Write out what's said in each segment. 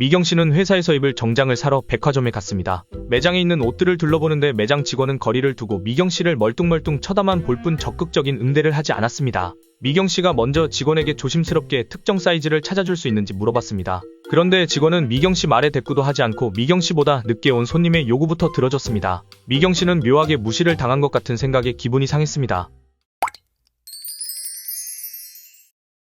미경 씨는 회사에서 입을 정장을 사러 백화점에 갔습니다. 매장에 있는 옷들을 둘러보는데 매장 직원은 거리를 두고 미경 씨를 멀뚱멀뚱 쳐다만 볼 뿐 적극적인 응대를 하지 않았습니다. 미경 씨가 먼저 직원에게 조심스럽게 특정 사이즈를 찾아줄 수 있는지 물어봤습니다. 그런데 직원은 미경 씨 말에 대꾸도 하지 않고 미경 씨보다 늦게 온 손님의 요구부터 들어줬습니다. 미경 씨는 묘하게 무시를 당한 것 같은 생각에 기분이 상했습니다.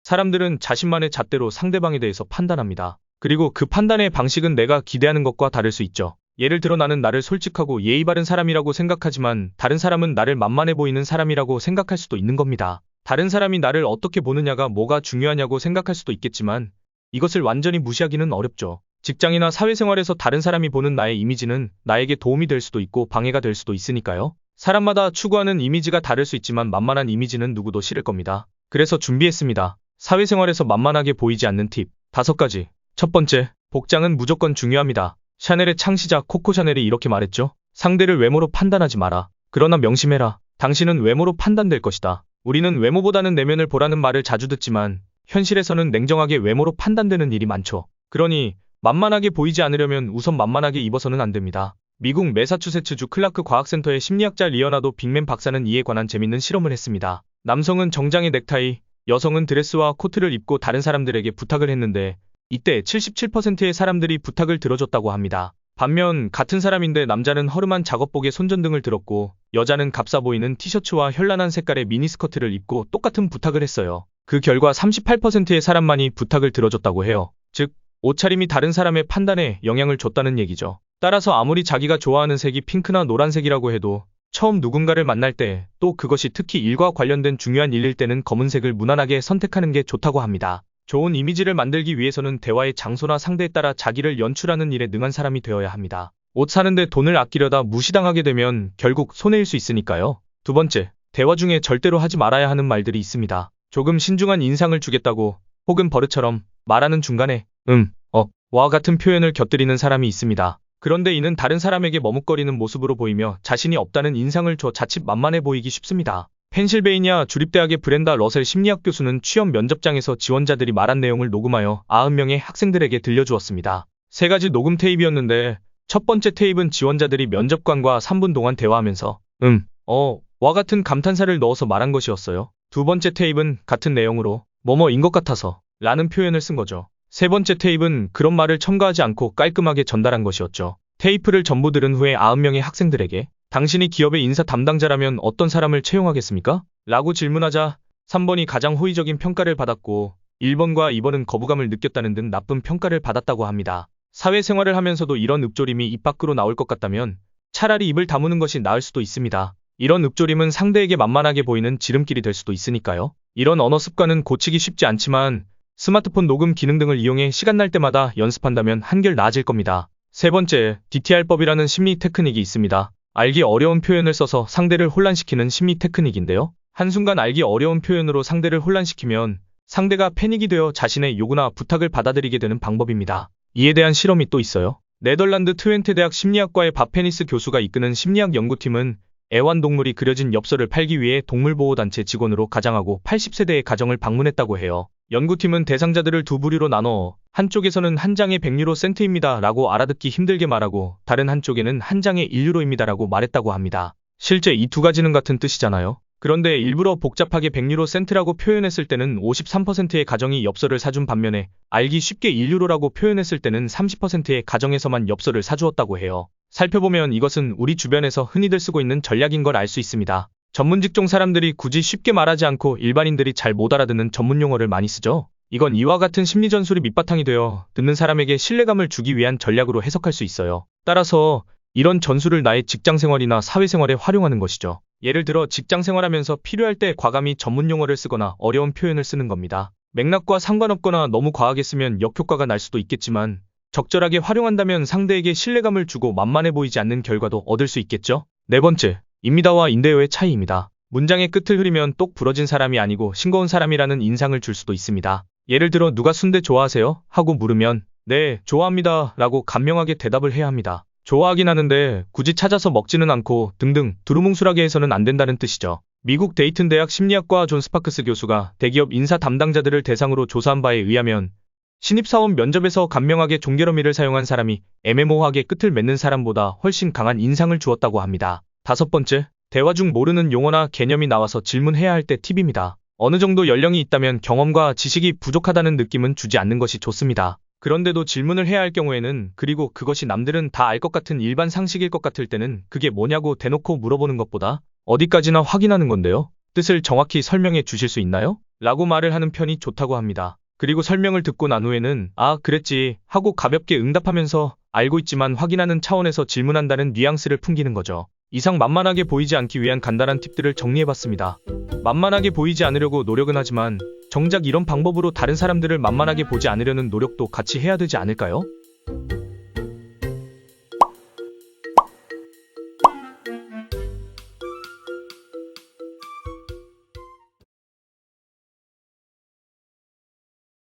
사람들은 자신만의 잣대로 상대방에 대해서 판단합니다. 그리고 그 판단의 방식은 내가 기대하는 것과 다를 수 있죠. 예를 들어 나는 나를 솔직하고 예의 바른 사람이라고 생각하지만 다른 사람은 나를 만만해 보이는 사람이라고 생각할 수도 있는 겁니다. 다른 사람이 나를 어떻게 보느냐가 뭐가 중요하냐고 생각할 수도 있겠지만 이것을 완전히 무시하기는 어렵죠. 직장이나 사회생활에서 다른 사람이 보는 나의 이미지는 나에게 도움이 될 수도 있고 방해가 될 수도 있으니까요. 사람마다 추구하는 이미지가 다를 수 있지만 만만한 이미지는 누구도 싫을 겁니다. 그래서 준비했습니다. 사회생활에서 만만하게 보이지 않는 팁 5가지. 첫 번째, 복장은 무조건 중요합니다. 샤넬의 창시자 코코 샤넬이 이렇게 말했죠. 상대를 외모로 판단하지 마라. 그러나 명심해라. 당신은 외모로 판단될 것이다. 우리는 외모보다는 내면을 보라는 말을 자주 듣지만 현실에서는 냉정하게 외모로 판단되는 일이 많죠. 그러니 만만하게 보이지 않으려면 우선 만만하게 입어서는 안 됩니다. 미국 매사추세츠주 클라크 과학센터의 심리학자 리어나도 빅맨 박사는 이에 관한 재밌는 실험을 했습니다. 남성은 정장에 넥타이, 여성은 드레스와 코트를 입고 다른 사람들에게 부탁을 했는데 이때 77%의 사람들이 부탁을 들어줬다고 합니다. 반면 같은 사람인데 남자는 허름한 작업복에 손전등을 들었고 여자는 값싸 보이는 티셔츠와 현란한 색깔의 미니스커트를 입고 똑같은 부탁을 했어요. 그 결과 38%의 사람만이 부탁을 들어줬다고 해요. 즉, 옷차림이 다른 사람의 판단에 영향을 줬다는 얘기죠. 따라서 아무리 자기가 좋아하는 색이 핑크나 노란색이라고 해도 처음 누군가를 만날 때 또 그것이 특히 일과 관련된 중요한 일일 때는 검은색을 무난하게 선택하는 게 좋다고 합니다. 좋은 이미지를 만들기 위해서는 대화의 장소나 상대에 따라 자기를 연출하는 일에 능한 사람이 되어야 합니다. 옷 사는데 돈을 아끼려다 무시당하게 되면 결국 손해일 수 있으니까요. 두 번째, 대화 중에 절대로 하지 말아야 하는 말들이 있습니다. 조금 신중한 인상을 주겠다고 혹은 버릇처럼 말하는 중간에 와 같은 표현을 곁들이는 사람이 있습니다. 그런데 이는 다른 사람에게 머뭇거리는 모습으로 보이며 자신이 없다는 인상을 줘 자칫 만만해 보이기 쉽습니다. 펜실베이니아 주립대학의 브렌다 러셀 심리학 교수는 취업 면접장에서 지원자들이 말한 내용을 녹음하여 90명의 학생들에게 들려주었습니다. 3가지 녹음 테이프였는데 첫 번째 테이프는 지원자들이 면접관과 3분 동안 대화하면서 와 같은 감탄사를 넣어서 말한 것이었어요. 두 번째 테이프는 같은 내용으로 뭐뭐인 것 같아서 라는 표현을 쓴 거죠. 세 번째 테이프는 그런 말을 첨가하지 않고 깔끔하게 전달한 것이었죠. 테이프를 전부 들은 후에 90명의 학생들에게 당신이 기업의 인사 담당자라면 어떤 사람을 채용하겠습니까? 라고 질문하자 3번이 가장 호의적인 평가를 받았고 1번과 2번은 거부감을 느꼈다는 등 나쁜 평가를 받았다고 합니다. 사회생활을 하면서도 이런 읊조림이 입 밖으로 나올 것 같다면 차라리 입을 다무는 것이 나을 수도 있습니다. 이런 읊조림은 상대에게 만만하게 보이는 지름길이 될 수도 있으니까요. 이런 언어 습관은 고치기 쉽지 않지만 스마트폰 녹음 기능 등을 이용해 시간 날 때마다 연습한다면 한결 나아질 겁니다. 세 번째, DTR법이라는 심리 테크닉이 있습니다. 알기 어려운 표현을 써서 상대를 혼란시키는 심리 테크닉인데요. 한순간 알기 어려운 표현으로 상대를 혼란시키면 상대가 패닉이 되어 자신의 요구나 부탁을 받아들이게 되는 방법입니다. 이에 대한 실험이 또 있어요. 네덜란드 트웬테 대학 심리학과의 바페니스 교수가 이끄는 심리학 연구팀은 애완동물이 그려진 엽서를 팔기 위해 동물보호단체 직원으로 가장하고 80세대의 가정을 방문했다고 해요. 연구팀은 대상자들을 두 부류로 나눠 한쪽에서는 한 장에 100유로 센트입니다 라고 알아듣기 힘들게 말하고 다른 한쪽에는 한 장에 1유로입니다 라고 말했다고 합니다. 실제 이 두 가지는 같은 뜻이잖아요. 그런데 일부러 복잡하게 100유로 센트라고 표현했을 때는 53%의 가정이 엽서를 사준 반면에 알기 쉽게 1유로라고 표현했을 때는 30%의 가정에서만 엽서를 사주었다고 해요. 살펴보면 이것은 우리 주변에서 흔히들 쓰고 있는 전략인 걸 알 수 있습니다. 전문 직종 사람들이 굳이 쉽게 말하지 않고 일반인들이 잘 못 알아듣는 전문 용어를 많이 쓰죠. 이건 이와 같은 심리 전술이 밑바탕이 되어 듣는 사람에게 신뢰감을 주기 위한 전략으로 해석할 수 있어요. 따라서 이런 전술을 나의 직장생활이나 사회생활에 활용하는 것이죠. 예를 들어 직장생활하면서 필요할 때 과감히 전문 용어를 쓰거나 어려운 표현을 쓰는 겁니다. 맥락과 상관없거나 너무 과하게 쓰면 역효과가 날 수도 있겠지만 적절하게 활용한다면 상대에게 신뢰감을 주고 만만해 보이지 않는 결과도 얻을 수 있겠죠. 네 번째, 입니다와 인대어의 차이입니다. 문장의 끝을 흐리면 똑 부러진 사람이 아니고 싱거운 사람이라는 인상을 줄 수도 있습니다. 예를 들어 누가 순대 좋아하세요? 하고 물으면 네, 좋아합니다 라고 간명하게 대답을 해야 합니다. 좋아하긴 하는데 굳이 찾아서 먹지는 않고 등등 두루뭉술하게 해서는 안 된다는 뜻이죠. 미국 데이튼 대학 심리학과 존 스파크스 교수가 대기업 인사 담당자들을 대상으로 조사한 바에 의하면 신입사원 면접에서 간명하게 종결어미를 사용한 사람이 애매모호하게 끝을 맺는 사람보다 훨씬 강한 인상을 주었다고 합니다. 5번째, 대화 중 모르는 용어나 개념이 나와서 질문해야 할 때 팁입니다. 어느 정도 연령이 있다면 경험과 지식이 부족하다는 느낌은 주지 않는 것이 좋습니다. 그런데도 질문을 해야 할 경우에는, 그리고 그것이 남들은 다 알 것 같은 일반 상식일 것 같을 때는 그게 뭐냐고 대놓고 물어보는 것보다 어디까지나 확인하는 건데요. 뜻을 정확히 설명해 주실 수 있나요? 라고 말을 하는 편이 좋다고 합니다. 그리고 설명을 듣고 난 후에는 아, 그랬지 하고 가볍게 응답하면서 알고 있지만 확인하는 차원에서 질문한다는 뉘앙스를 풍기는 거죠. 이상 만만하게 보이지 않기 위한 간단한 팁들을 정리해봤습니다. 만만하게 보이지 않으려고 노력은 하지만 정작 이런 방법으로 다른 사람들을 만만하게 보지 않으려는 노력도 같이 해야 되지 않을까요?